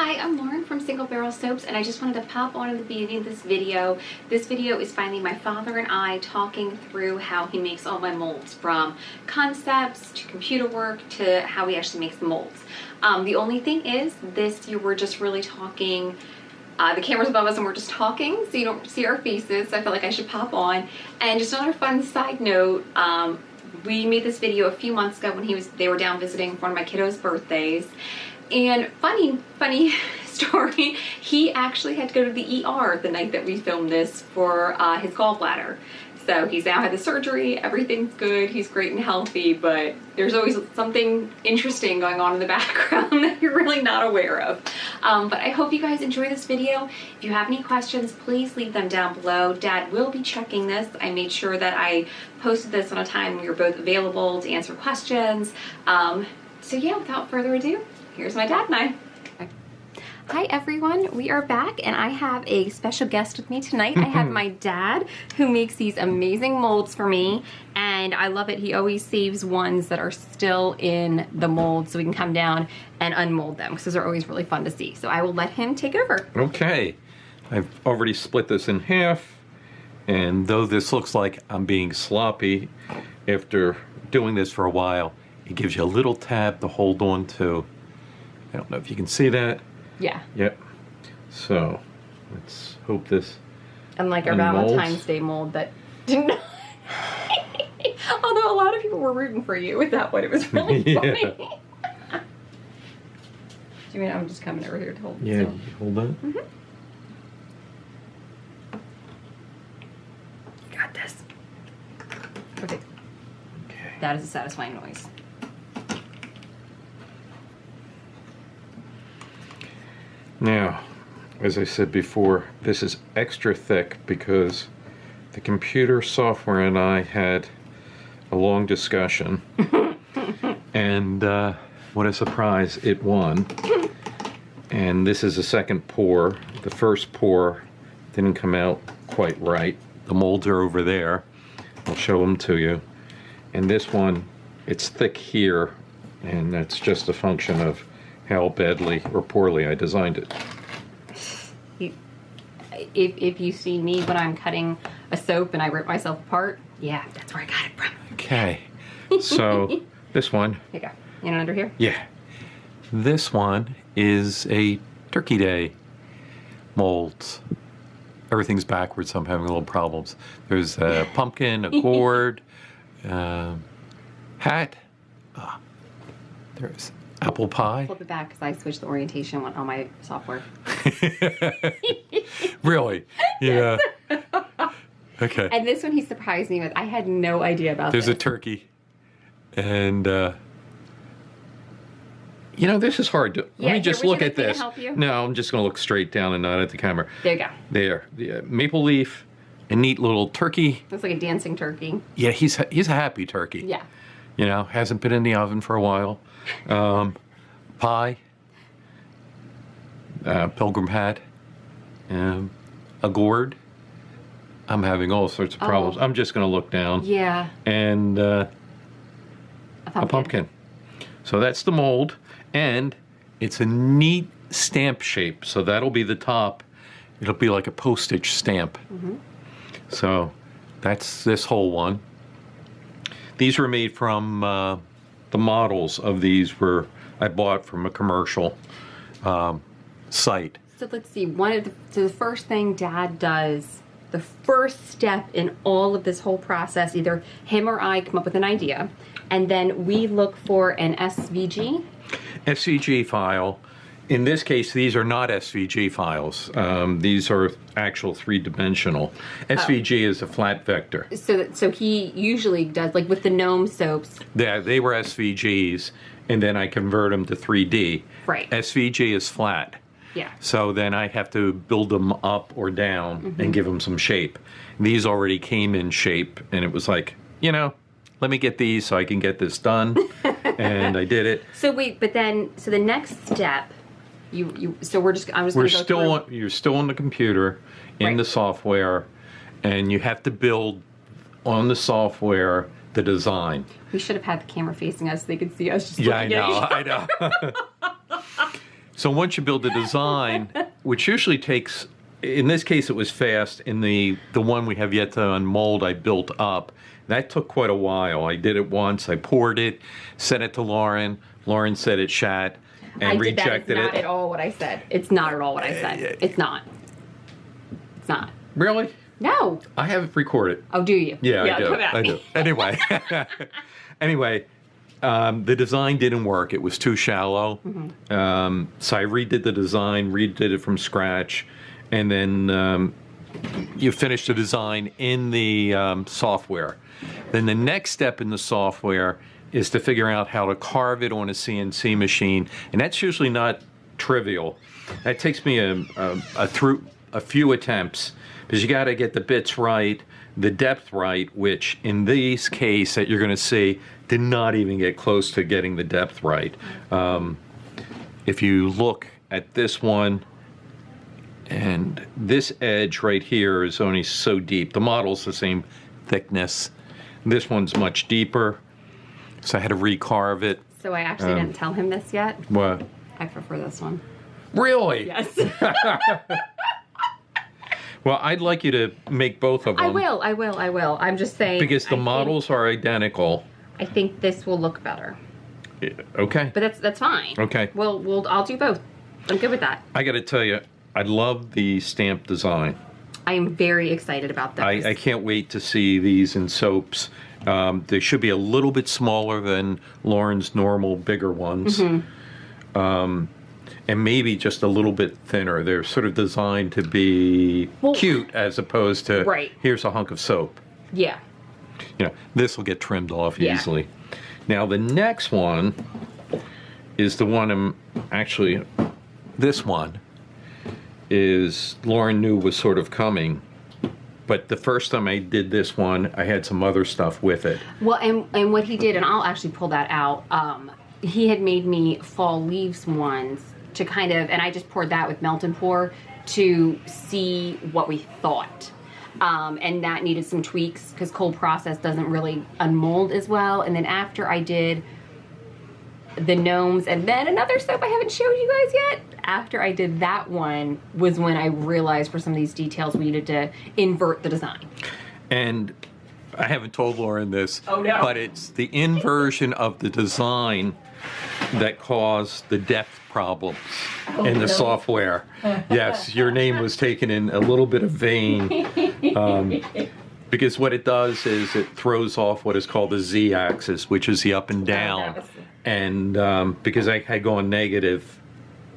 Hi, I'm Lauren from Single Barrel Soaps, and I just wanted to pop on at the beginning of this video. This video is finally my father and I talking through how he makes all my molds, from concepts to computer work to how he actually makes the molds. The only thing is, this year we're just really talking. The camera's above us and we're just talking, so you don't see our faces. So I felt like I should pop on. And just another fun side note, we made this video a few months ago when they were down visiting for one of my kiddos' birthdays. And funny story, he actually had to go to the ER the night that we filmed this for his gallbladder. So he's now had the surgery, everything's good, he's great and healthy, but there's always something interesting going on in the background that you're really not aware of. But I hope you guys enjoy this video. If you have any questions, please leave them down below. Dad will be checking this. I made sure that I posted this on a time when you're both available to answer questions. So yeah, without further ado, here's my dad and I. Hi everyone, we are back and I have a special guest with me tonight. I have my dad who makes these amazing molds for me, and I love it. He always saves ones that are still in the mold so we can come down and unmold them because those are always really fun to see. So I will let him take over. Okay, I've already split this in half, and though this looks like I'm being sloppy, after doing this for a while, it gives you a little tab to hold on to. I don't know if you can see that. Yeah. Yep. So let's hope this. Unlike our Valentine's Day mold that didn't. Although a lot of people were rooting for you with that one, it was really funny. Do you mean I'm just coming over here to hold? Yeah. So. Hold on. Mm-hmm. You got this. Okay. Okay. That is a satisfying noise. Now, as I said before, this is extra thick because the computer software and I had a long discussion, and what a surprise, it won. And this is a second pour. The first pour didn't come out quite right. The molds are over there. I'll show them to you. And this one, it's thick here, and that's just a function of how badly or poorly I designed it. If you see me when I'm cutting a soap and I rip myself apart, yeah, that's where I got it from. Okay, so this one. Here you go. You know, under here? Yeah. This one is a Turkey Day molds. Everything's backwards, so I'm having a little problems. There's a pumpkin, a gourd, hat. There's apple pie. Flip it back because I switched the orientation on my software. Really? Yeah. Okay. And this one he surprised me with. I had no idea about There's this. a turkey. And, you know, this is hard to... Yeah, let me just look at this. Help you? No, I'm just going to look straight down and not at the camera. There you go. There. The maple leaf, a neat little turkey. Looks like a dancing turkey. Yeah, he's a happy turkey. Yeah. You know, hasn't been in the oven for a while. Pie, pilgrim hat, a gourd. I'm having all sorts of problems. I'm just going to look down. Yeah. And a pumpkin. So that's the mold, and it's a neat stamp shape. So that'll be the top. It'll be like a postage stamp. Mm-hmm. So that's this whole one. These were made from the models of these I bought from a commercial site. So let's see. So the first thing Dad does, the first step in all of this whole process, either him or I come up with an idea, and then we look for an SVG. SVG file. In this case, these are not SVG files. These are actual three-dimensional. SVG is a flat vector. So he usually does, like with the gnome soaps. Yeah, they were SVGs, and then I convert them to 3D. Right. SVG is flat. Yeah. So then I have to build them up or down and give them some shape. These already came in shape, and it was like, you know, let me get these so I can get this done. And I did it. So wait, but then, so the next step, so we're just going to go through. You're still on the computer, in the software, and you have to build on the software the design. We should have had the camera facing us so they could see us just Yeah, looking at each other. I know. So once you build the design, which usually takes, in this case it was fast, in the one we have yet to unmold I built up, that took quite a while. I did it once, I poured it, sent it to Lauren. Lauren said it shat and rejected it. It's not at all what I said. It's not at all what I said. It's not. It's not. Really? No. I have it recorded. Oh, do you? Yeah, I do. Come at me. Anyway. Anyway, the design didn't work. It was too shallow. So I redid the design, redid it from scratch, and then you finish the design in the software. Then the next step in the software is to figure out how to carve it on a CNC machine, and that's usually not trivial. That takes me through a few attempts, because you got to get the bits right, the depth right, which in this case that you're going to see did not even get close to getting the depth right. If you look at this one, and this edge right here is only so deep. The model's the same thickness. This one's much deeper, so I had to recarve it. So I actually didn't tell him this yet. What? I prefer this one. Really? Yes. Well, I'd like you to make both of them. I will. I'm just saying. Because the models are identical. I think this will look better. Okay. But that's fine. Okay. I'll do both. I'm good with that. I got to tell you, I love the stamp design. I am very excited about those. I can't wait to see these in soaps. They should be a little bit smaller than Lauren's normal bigger ones. And maybe just a little bit thinner. They're sort of designed to be cute as opposed to, here's a hunk of soap. Yeah. You know, this will get trimmed off easily. Now the next one is the one this one is Lauren knew was sort of coming. But the first time I did this one, I had some other stuff with it. Well, and what he did, and I'll actually pull that out, he had made me fall leaves ones to kind of, and I just poured that with melt and pour to see what we thought. And that needed some tweaks because cold process doesn't really unmold as well. And then after I did the gnomes and then another soap I haven't showed you guys yet, after I did that one was when I realized for some of these details we needed to invert the design. And I haven't told Lauren this, no. But it's the inversion of the design that caused the depth problems in the software. Yes, your name was taken in a little bit of vain. Because what it does is it throws off what is called the z-axis, which is the up and down. And because I had gone negative,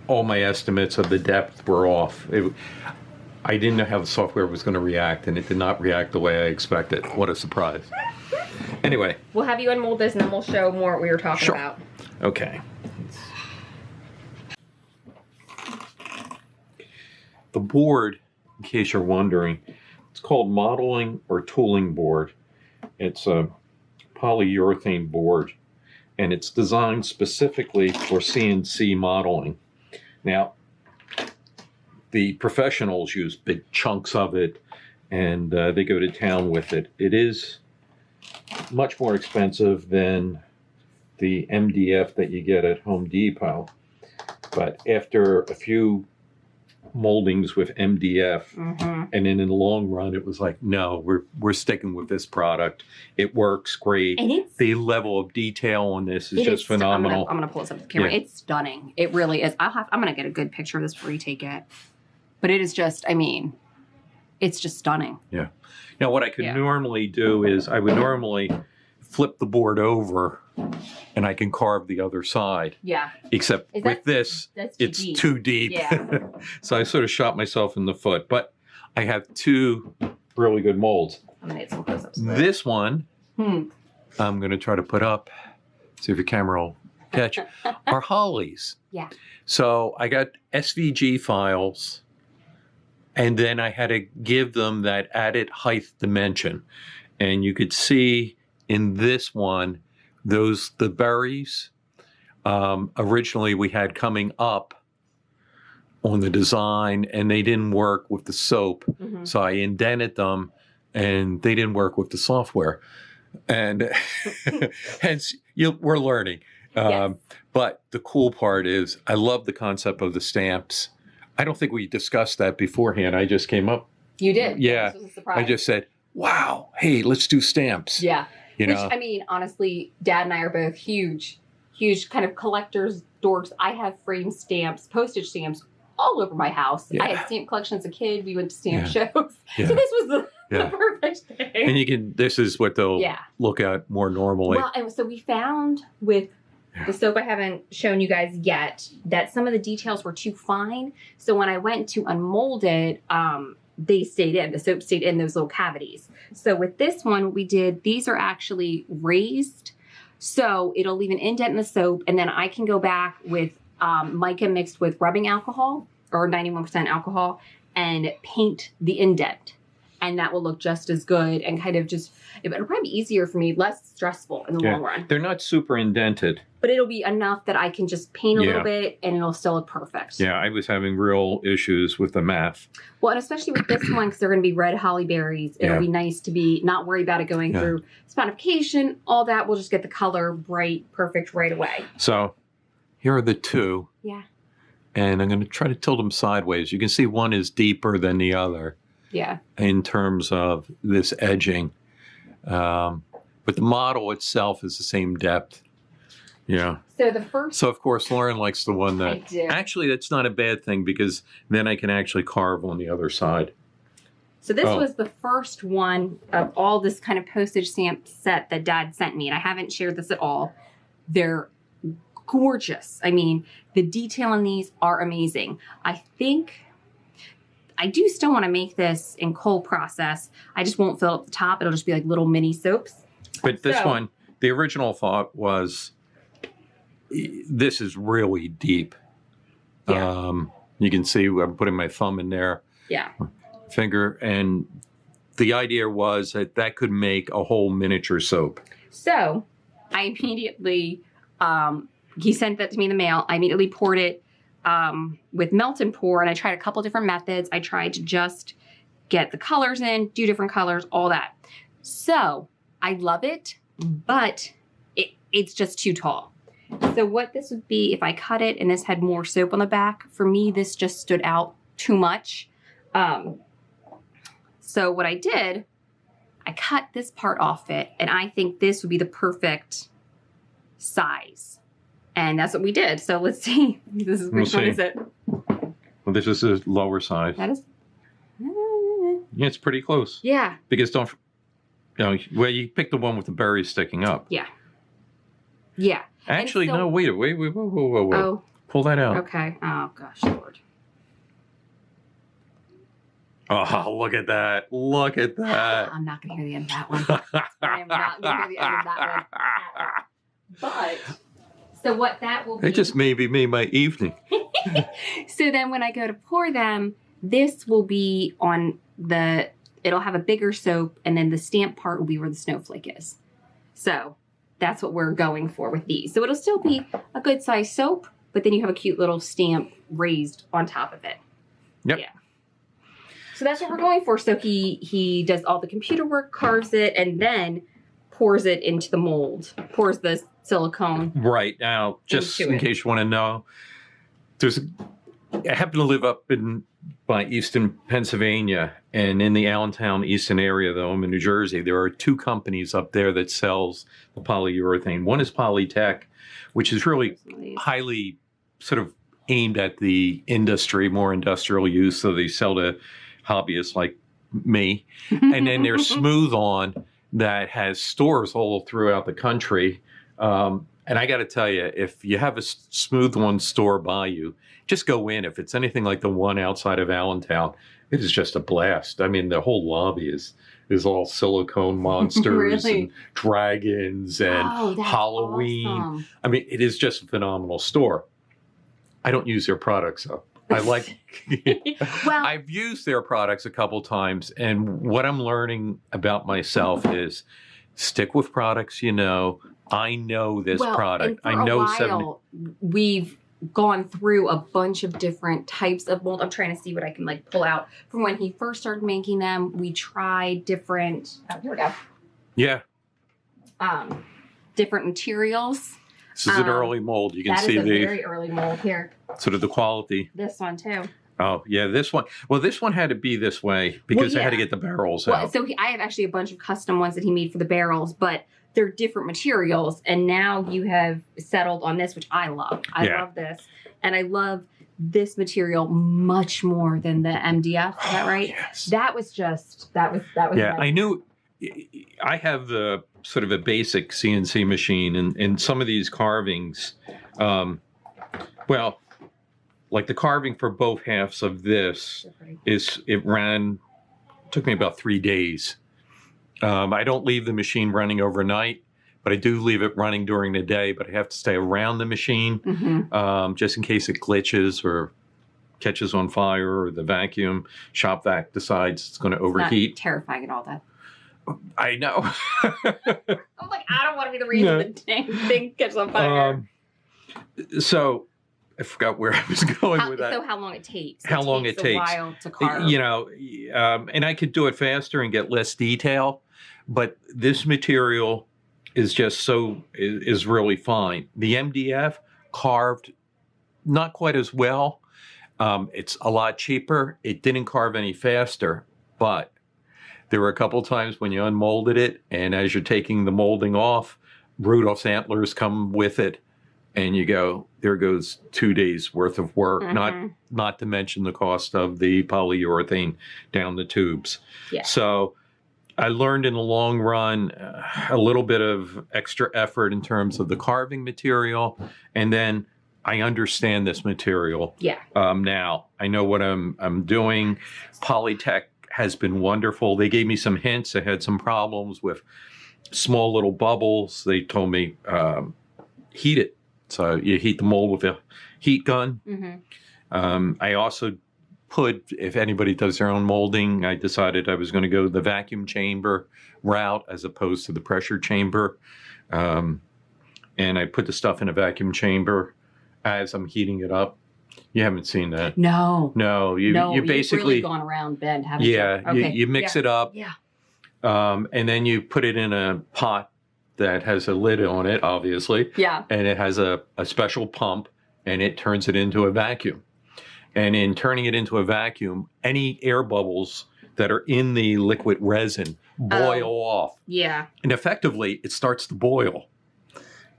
all my estimates of the depth were off. I didn't know how the software was going to react, and it did not react the way I expected. What a surprise. Anyway. We'll have you unmold this, and then we'll show more what we were talking about. Okay. The board, in case you're wondering, it's called modeling or tooling board. It's a polyurethane board, and it's designed specifically for CNC modeling. Now, the professionals use big chunks of it, and they go to town with it. It is much more expensive than the MDF that you get at Home Depot. But after a few moldings with MDF, and then in the long run, it was like, no, we're sticking with this product. It works great. And the level of detail on this is just phenomenal. I'm gonna pull this up to the camera. Yeah. It's stunning. It really is. I'm gonna get a good picture of this before you take it. But it is just, I mean, it's just stunning. Yeah. Now, what I could normally do is I would normally flip the board over and I can carve the other side. Yeah. Except with this, it's too deep. Yeah. So I sort of shot myself in the foot. But I have two really good molds. I'm going to get some close-ups. This one, I'm going to try to put up, see if your camera will catch, are hollies. Yeah. So I got SVG files, and then I had to give them that added height dimension. And you could see in this one, the berries, originally we had coming up on the design, and they didn't work with the soap. So I indented them, and they didn't work with the software. And hence, we're learning. Um, But the cool part is I love the concept of the stamps. I don't think we discussed that beforehand. I just came up. You did. Yeah. This was a surprise. I just said, wow, hey, let's do stamps. Yeah. You Which, know? I mean, honestly, Dad and I are both huge kind of collectors, dorks. I have framed stamps, postage stamps all over my house. Yeah. I had stamp collections as a kid. We went to stamp Yeah. shows. Yeah. So this was the Yeah. perfect thing. And you can, this is what they'll Yeah. look at more normally. Well, and so we found with the soap I haven't shown you guys yet that some of the details were too fine. So when I went to unmold it, they stayed in. The soap stayed in those little cavities. So with this one, what we did, these are actually raised. So it'll leave an indent in the soap, and then I can go back with mica mixed with rubbing alcohol or 91% alcohol and paint the indent. And that will look just as good and kind of just, it'll probably be easier for me, less stressful in the long run. They're not super indented. But it'll be enough that I can just paint a little bit and it'll still look perfect. Yeah, I was having real issues with the math. Well, and especially with this one, because they're going to be red holly berries, it'll be nice to be not worried about it going through sponification, all that. We'll just get the color bright, perfect right away. So here are the two. Yeah. And I'm going to try to tilt them sideways. You can see one is deeper than the other. Yeah. In terms of this edging. But the model itself is the same depth. Yeah. So the first. So, of course, Lauren likes the one that. I do. Actually, that's not a bad thing because then I can actually carve on the other side. So this was the first one of all this kind of postage stamp set that Dad sent me. And I haven't shared this at all. They're gorgeous. I mean, the detail in these are amazing. I think I do still want to make this in cold process. I just won't fill up the top. It'll just be like little mini soaps. But this one, the original thought was, this is really deep. Yeah. You can see I'm putting my thumb in there. Yeah. Finger. And the idea was that that could make a whole miniature soap. So I immediately, he sent that to me in the mail. I immediately poured it with melt and pour, and I tried a couple different methods. I tried to just get the colors in, do different colors, all that. So I love it, but it's just too tall. So what this would be if I cut it and this had more soap on the back, for me, this just stood out too much. So what I did, I cut this part off it, and I think this would be the perfect size. And that's what we did. So let's see. This is which one is it? Well, this is a lower size. That is. Yeah, it's pretty close. Yeah. Because don't, well, you picked the one with the berries sticking up. Yeah. Yeah. Actually, so, no, wait, whoa. Oh. Pull that out. Okay. Oh, gosh, Lord. Oh, look at that. Look at that. I'm not going to hear the end of that one. I am not going to hear the end of that one. But, so what that will be. It just maybe made my evening. So then when I go to pour them, this will be on the, it'll have a bigger soap, and then the stamp part will be where the snowflake is. So that's what we're going for with these. So it'll still be a good size soap, but then you have a cute little stamp raised on top of it. Yep. Yeah. So that's what we're going for. So he does all the computer work, carves it, and then pours it into the mold. Pours the silicone. Right. Now, just in case you want to know, I happen to live up by Easton, Pennsylvania, and in the Allentown, Easton area, though, I'm in New Jersey, there are two companies up there that sells the polyurethane. One is Polytek, which is really highly sort of aimed at the industry, more industrial use, so they sell to hobbyists like me. And then there's Smooth On that has stores all throughout the country. And I got to tell you, if you have a Smooth One store by you, just go in. If it's anything like the one outside of Allentown, it is just a blast. I mean, the whole lobby is all silicone monsters Really? and dragons and Halloween. Awesome. I mean, it is just a phenomenal store. I don't use their products, though. I like, Well, I've used their products a couple times, and what I'm learning about myself is stick with products you know. I know this product. And for I know a while, we've gone through a bunch of different types of mold. I'm trying to see what I can like pull out from when he first started making them. We tried different. Oh, here we go. Yeah. Different materials. This is an early mold. You can see that is a very early mold here. Sort of the quality. This one too. Oh, yeah, this one. Well, this one had to be this way because I had to get the barrels out. So I have actually a bunch of custom ones that he made for the barrels, but they're different materials. And now you have settled on this, which I love. I love this. And I love this material much more than the MDF. Is that right? Yes. That was that was Yeah, nice. I knew. I have the sort of a basic CNC machine, and some of these carvings, well, like the carving for both halves of this took me about 3 days. I don't leave the machine running overnight, but I do leave it running during the day, but I have to stay around the machine just in case it glitches or catches on fire, or the shop vac decides it's going to overheat. Not terrifying at all, that. I know. I'm like, I don't want to be the reason the dang thing catches on fire. So I forgot where I was going with that. So how long it takes? How long it takes? A while to carve. You know, and I could do it faster and get less detail, but this material is just is really fine. The MDF carved not quite as well. It's a lot cheaper. It didn't carve any faster, but there were a couple times when you unmolded it, and as you're taking the molding off, Rudolph's antlers come with it, and you go, there goes 2 days worth of work, not to mention the cost of the polyurethane down the tubes. Yeah. So I learned in the long run a little bit of extra effort in terms of the carving material, and then I understand this material. Yeah. Now I know what I'm doing. Polytek has been wonderful. They gave me some hints. I had some problems with small little bubbles. They told me heat it. So you heat the mold with a heat gun. I also put, if anybody does their own molding, I decided I was going to go the vacuum chamber route as opposed to the pressure chamber. And I put the stuff in a vacuum chamber as I'm heating it up. You haven't seen that? No. You basically really gone around, Ben, haven't you? Okay. You mix it up. Yeah. And then you put it in a pot that has a lid on it, obviously. Yeah. And it has a special pump, and it turns it into a vacuum. And in turning it into a vacuum, any air bubbles that are in the liquid resin boil off. Yeah. And effectively, it starts to boil.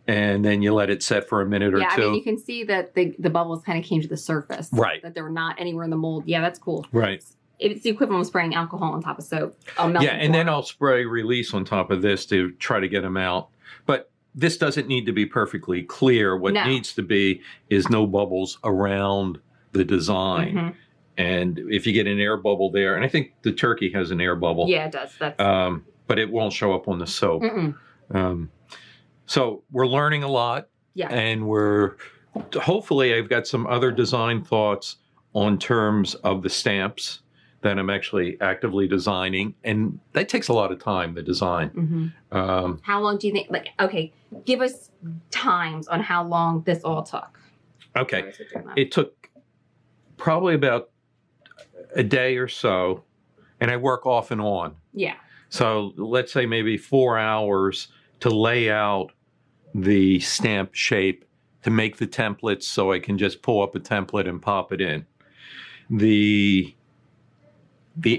And then you let it set for a minute or two. Yeah, I mean, you can see that the bubbles kind of came to the surface. Right. That they were not anywhere in the mold. Yeah, that's cool. Right. It's the equivalent of spraying alcohol on top of soap. Yeah, and then I'll spray release on top of this to try to get them out. But this doesn't need to be perfectly clear. What needs to be is no bubbles around the design. And if you get an air bubble there, and I think the turkey has an air bubble. Yeah, it does. That's... but it won't show up on the soap. So we're learning a lot. Yeah. And hopefully I've got some other design thoughts on terms of the stamps that I'm actually actively designing. And that takes a lot of time, the design. How long do you think, okay, give us times on how long this all took. Okay. It took probably about a day or so, and I work off and on. Yeah. So let's say maybe 4 hours to lay out the stamp shape, to make the templates so I can just pull up a template and pop it in. The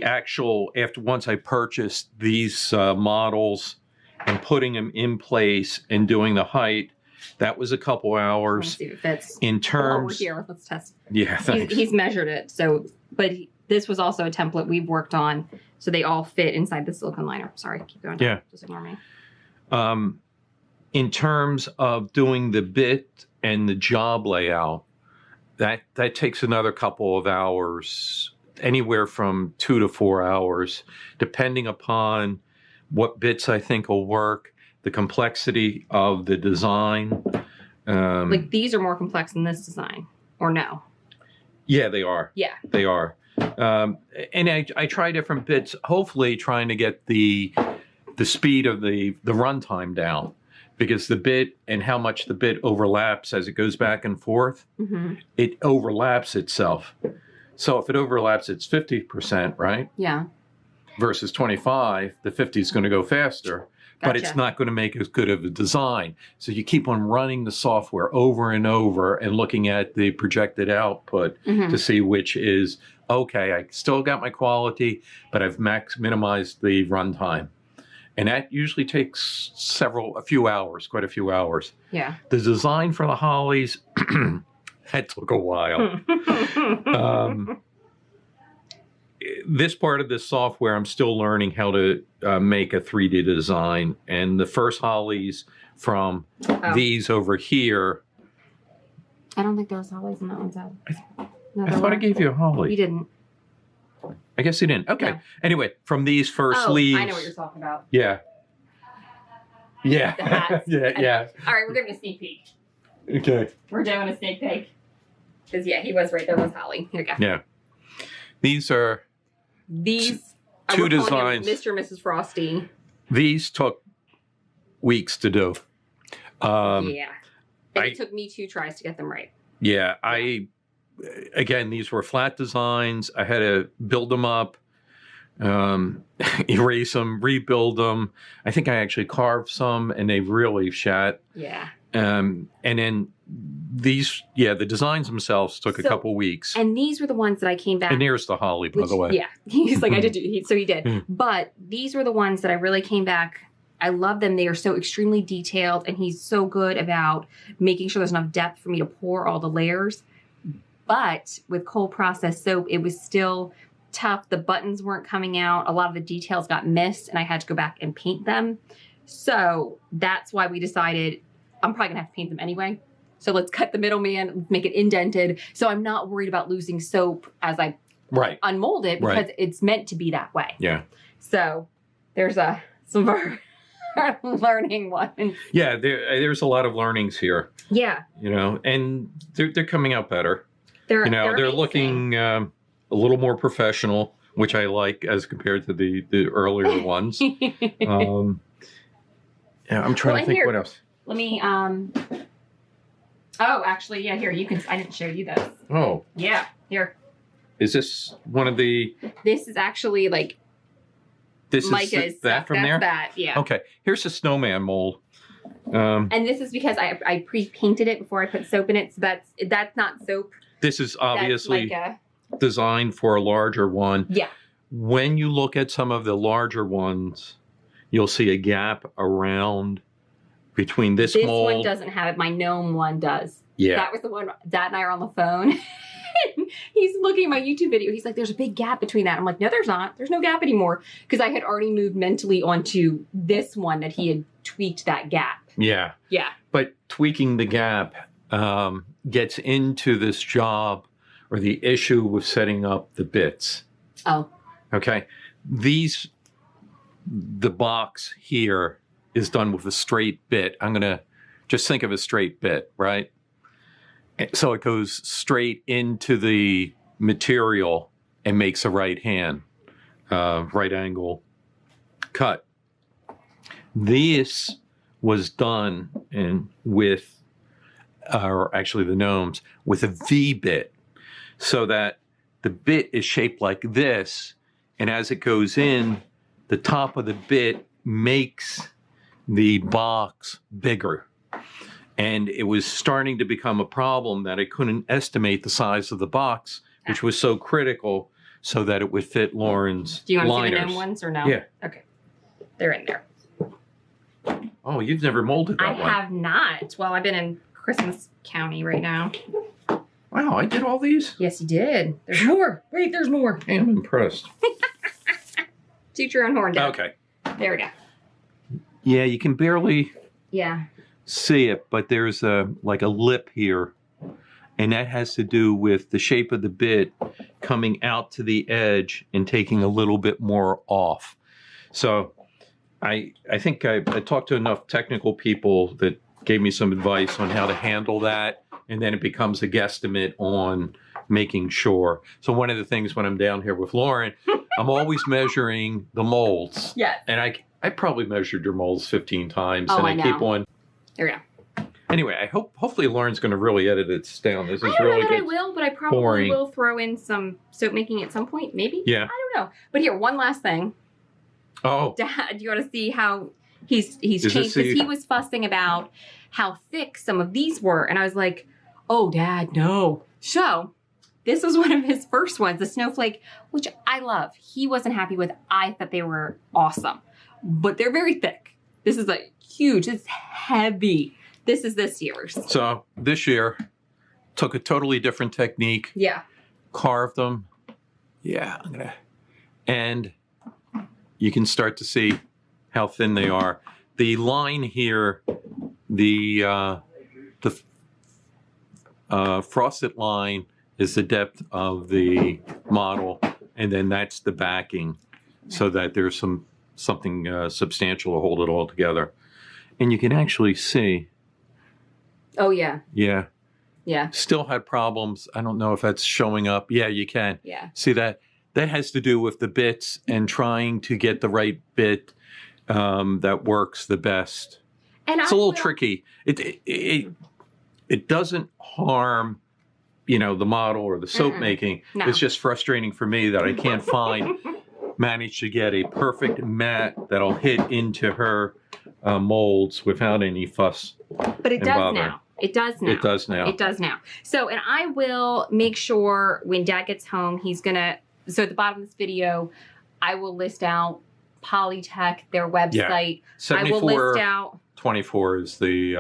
actual, once I purchased these models and putting them in place and doing the height, that was a couple hours. Let's see if it fits. In terms... Over here, let's test. Yeah, thanks. He's measured it, but this was also a template we've worked on, so they all fit inside the silicone liner. Sorry, keep going. Yeah. Just ignore me. In terms of doing the bit and the job layout, that takes another couple of hours, anywhere from 2 to 4 hours, depending upon what bits I think will work, the complexity of the design. Like these are more complex than this design, or no? Yeah, they are. Yeah. They are. And I try different bits, hopefully trying to get the speed of the runtime down, because the bit and how much the bit overlaps as it goes back and forth, it overlaps itself. So if it overlaps, it's 50%, right? Yeah. Versus 25, the 50 is going to go faster. but it's not going to make as good of a design. So you keep on running the software over and over and looking at the projected output to see which is, okay, I still got my quality, but I've minimized the runtime. And that usually takes quite a few hours. Yeah. The design for the Hollies, that took a while. This part of this software, I'm still learning how to make a 3D design. And the first Hollies from these over here. I don't think there was Hollies in that one, Dad. I thought I gave you a Holly. You didn't. I guess you didn't. Okay. No. Anyway, from these first leaves. I know what you're talking about. Yeah. Yeah. The hats. yeah. All right, we're giving a sneak peek. Okay. We're doing a sneak peek. Because, yeah, he was right. There was Holly. Here we go. Yeah. These are two designs. Mr. and Mrs. Frosty. These took weeks to do. Yeah. And it took me 2 tries to get them right. Yeah. Again, these were flat designs. I had to build them up, erase them, rebuild them. I think I actually carved some, and they really shat. Yeah. And then these, the designs themselves took a couple weeks. And these were the ones that I came back. And here's the Holly, by the way. Yeah. He's like, I did. So he did. But these were the ones that I really came back. I love them. They are so extremely detailed, and he's so good about making sure there's enough depth for me to pour all the layers. But with cold processed soap, it was still tough. The buttons weren't coming out. A lot of the details got missed, and I had to go back and paint them. So that's why we decided I'm probably going to have to paint them anyway. So let's cut the middleman, make it indented. So I'm not worried about losing soap as I unmold it, because it's meant to be that way. Yeah. So there's some of our learning ones. Yeah, there's a lot of learnings here. Yeah. You know, and they're coming out better. They're looking a little more professional, which I like as compared to the earlier ones. I'm trying to think what else. Let me oh, actually, yeah, here, you can, I didn't show you this. Oh. Yeah, here. Is this one of the... This is actually like... This is that from there? That's that, yeah. Okay, here's a snowman mold. And this is because I pre-painted it before I put soap in it, so that's not soap. This is obviously designed for a larger one. Yeah. When you look at some of the larger ones, you'll see a gap around between this mold. This one doesn't have it. My gnome one does. Yeah. That was the one. Dad and I are on the phone. He's looking at my YouTube video. He's like, there's a big gap between that. I'm like, no, there's not. There's no gap anymore. Because I had already moved mentally onto this one that he had tweaked that gap. Yeah. Yeah. But tweaking the gap gets into this job or the issue with setting up the bits. Oh. Okay. The box here is done with a straight bit. I'm going to just think of a straight bit, right? So it goes straight into the material and makes a right angle cut. This was done with the gnomes, with a V bit, so that the bit is shaped like this, and as it goes in, the top of the bit makes the box bigger. And it was starting to become a problem that I couldn't estimate the size of the box, which was so critical, so that it would fit Lauren's liners. Do you want to see the gnome ones or no? Yeah. Okay. They're in there. Oh, you've never molded that one. I have not. Well, I've been in Christmas County right now. Wow, I did all these? Yes, you did. There's more. Wait, there's more. Hey, I'm impressed. Toot your own horn, Dad. Okay. There we go. Yeah, you can barely see it, but there's like a lip here, and that has to do with the shape of the bit coming out to the edge and taking a little bit more off. So I think I talked to enough technical people that gave me some advice on how to handle that, and then it becomes a guesstimate on making sure. So one of the things when I'm down here with Lauren, I'm always measuring the molds. Yes. And I probably measured your molds 15 times, and I keep on. There we go. Anyway, hopefully Lauren's going to really edit it down. This is I don't really know that good. I will, but I probably will throw in some soap making at some point, maybe. Yeah. I don't know. But here, one last thing. Oh. Dad, do you want to see how He's Is changed, this because he was fussing about how thick some of these were, and I was like, oh, Dad, no. So this was one of his first ones, the snowflake, which I love. He wasn't happy with. I thought they were awesome, but they're very thick. This is a huge, it's heavy. This is this year's. So this year, took a totally different technique. Yeah. Carved them. Yeah, and you can start to see how thin they are. The line here, the frosted line is the depth of the model, and then that's the backing, so that there's something substantial to hold it all together. And you can actually see. Oh, yeah. Yeah. Yeah. Still had problems. I don't know if that's showing up. Yeah, you can. Yeah. See that? That has to do with the bits and trying to get the right bit that works the best. And it's a little tricky. It doesn't harm, the model or the soap making. No. It's just frustrating for me that I can't manage to get a perfect mat that'll hit into her molds without any fuss. But it does now. It does now. It does now. It does now. So, and I will make sure when Dad gets home, so at the bottom of this video, I will list out Polytek, their website. 74, I will list out 24 is the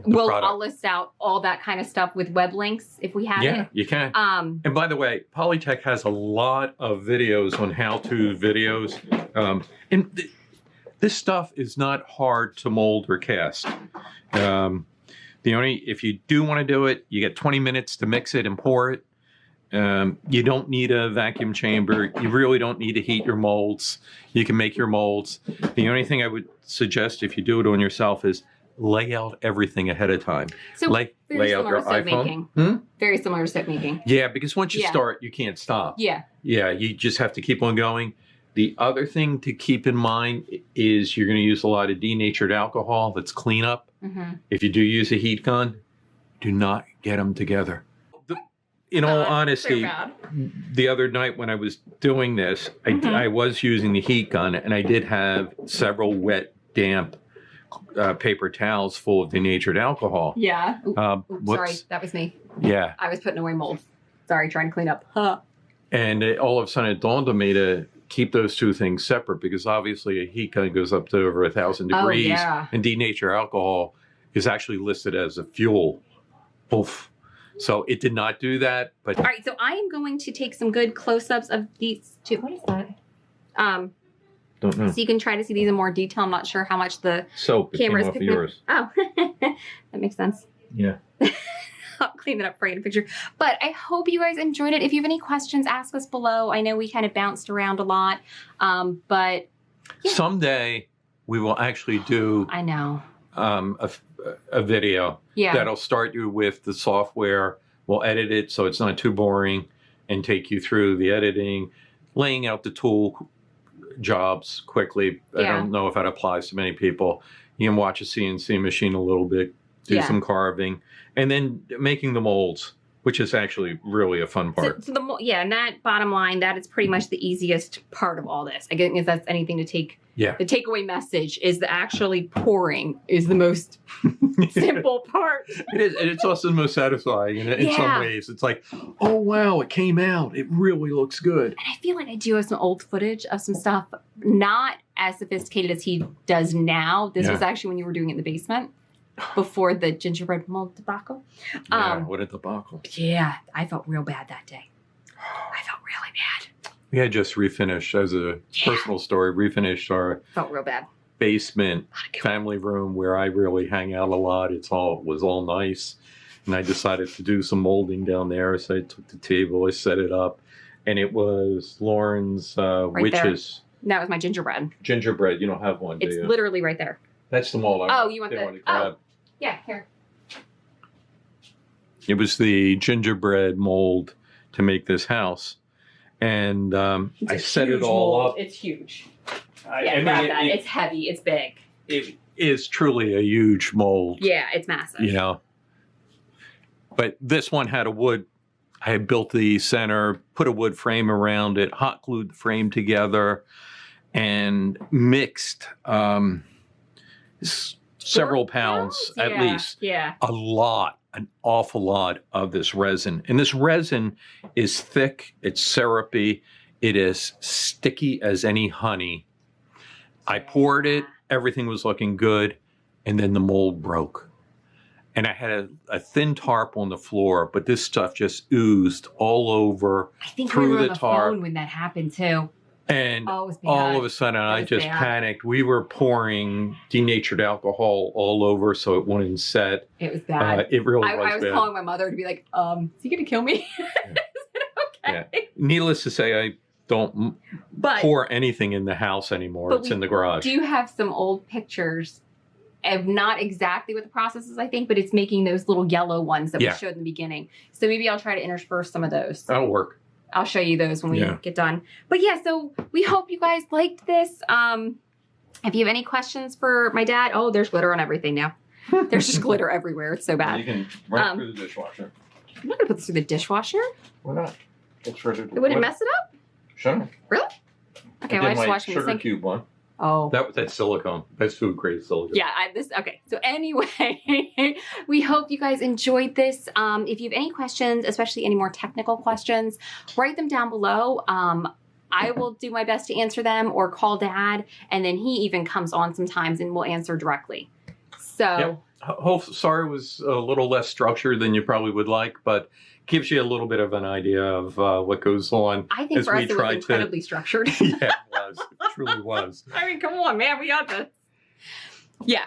product. I'll list out all that kind of stuff with web links if we have it. Yeah, you can. And by the way, Polytek has a lot of videos on how-to videos. This stuff is not hard to mold or cast. If you do want to do it, you get 20 minutes to mix it and pour it. You don't need a vacuum chamber. You really don't need to heat your molds. You can make your molds. The only thing I would suggest if you do it on yourself is lay out everything ahead of time. So lay out your iPhone. Very similar to soap making. Yeah, because once you start, you can't stop. Yeah. Yeah, you just have to keep on going. The other thing to keep in mind is you're going to use a lot of denatured alcohol that's cleanup. Mm-hmm. If you do use a heat gun, do not get them together. In all honesty, the other night when I was doing this, I was using the heat gun, and I did have several wet, damp paper towels full of denatured alcohol. Yeah. Sorry, that was me. Yeah. I was putting away molds. Sorry, trying to clean up. And all of a sudden it dawned on me to keep those two things separate, because obviously a heat gun goes up to over 1,000 degrees. Oh, yeah. And denatured alcohol is actually listed as a fuel. Oof. So it did not do that. But all right, so I am going to take some good close-ups of these two. What is that? Don't know. So you can try to see these in more detail. I'm not sure how much the camera is picking yours. Oh, that makes sense. Yeah. I'll clean it up for you in a picture. But I hope you guys enjoyed it. If you have any questions, ask us below. I know we kind of bounced around a lot, but yeah. Someday we will actually do. I know. A video that'll start you with the software. We'll edit it so it's not too boring and take you through the editing, laying out the tool jobs quickly. I don't know if that applies to many people. You can watch a CNC machine a little bit, do some carving, and then making the molds, which is actually really a fun part. So and that bottom line, that is pretty much the easiest part of all this. I guess if that's anything to take. Yeah. The takeaway message is that actually pouring is the most simple part. It is, and it's also the most satisfying in some ways. It's like, oh wow, it came out. It really looks good. And I feel like I do have some old footage of some stuff not as sophisticated as he does now. This was actually when you were doing it in the basement before the gingerbread mold debacle. What a debacle. Yeah, I felt real bad that day. I felt really bad. We had just refinished, as a personal story, refinished our felt real bad basement family room where I really hang out a lot. It was all nice. And I decided to do some molding down there. So I took the table, I set it up, and it was Lauren's witches. That was my gingerbread. Gingerbread. You don't have one, do you? It's literally right there. That's the mold. You want the... Oh, yeah, here. It was the gingerbread mold to make this house. And I set it all up. It's huge. It's heavy. It's big. It is truly a huge mold. Yeah, it's massive. But this one had a wood. I had built the center, put a wood frame around it, hot glued the frame together, and mixed several pounds at least. Yeah. An awful lot of this resin. And this resin is thick, it's syrupy, it is sticky as any honey. I poured it, everything was looking good, and then the mold broke. And I had a thin tarp on the floor, but this stuff just oozed all over I think through we were on the the tarp. phone when that happened too. And Oh, it was bad. all of a sudden, I just panicked. We were pouring denatured alcohol all over so it wouldn't set. It was bad. It really was I was bad. calling my mother to be like, is he going to kill me? Is it okay? Yeah. Needless to say, I don't pour anything in the house anymore. It's in the garage. Do you have some old pictures of not exactly what the process is, I think, but it's making those little yellow ones that we showed in the beginning. So maybe I'll try to intersperse some of those. That'll work. I'll show you those when we get done. But yeah, so we hope you guys liked this. If you have any questions for my dad, oh, there's glitter on everything now. There's just glitter everywhere. It's so bad. You can run through the dishwasher. I'm not going to put this through the dishwasher. Why not? It's ready to It wouldn't mess it up? Sure. Really? Okay, well, I just washed sugar the sink. cube one. Oh. That's silicone. That's food grade silicone. Yeah, okay. So anyway, we hope you guys enjoyed this. If you have any questions, especially any more technical questions, write them down below. I will do my best to answer them or call Dad, and then he even comes on sometimes and will answer directly. So. Yep. Sorry it was a little less structured than you probably would like, but gives you a little bit of an idea of what goes on. I think for us it was incredibly structured. Yeah, it was. It truly was. I mean, come on, man. We got this. Yeah.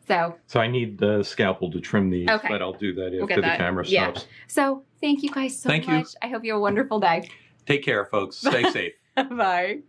So I need the scalpel to trim these, but I'll do that after the camera stops. Yeah. So thank you guys so much. I hope you have a wonderful day. Take care, folks. Stay safe. Bye.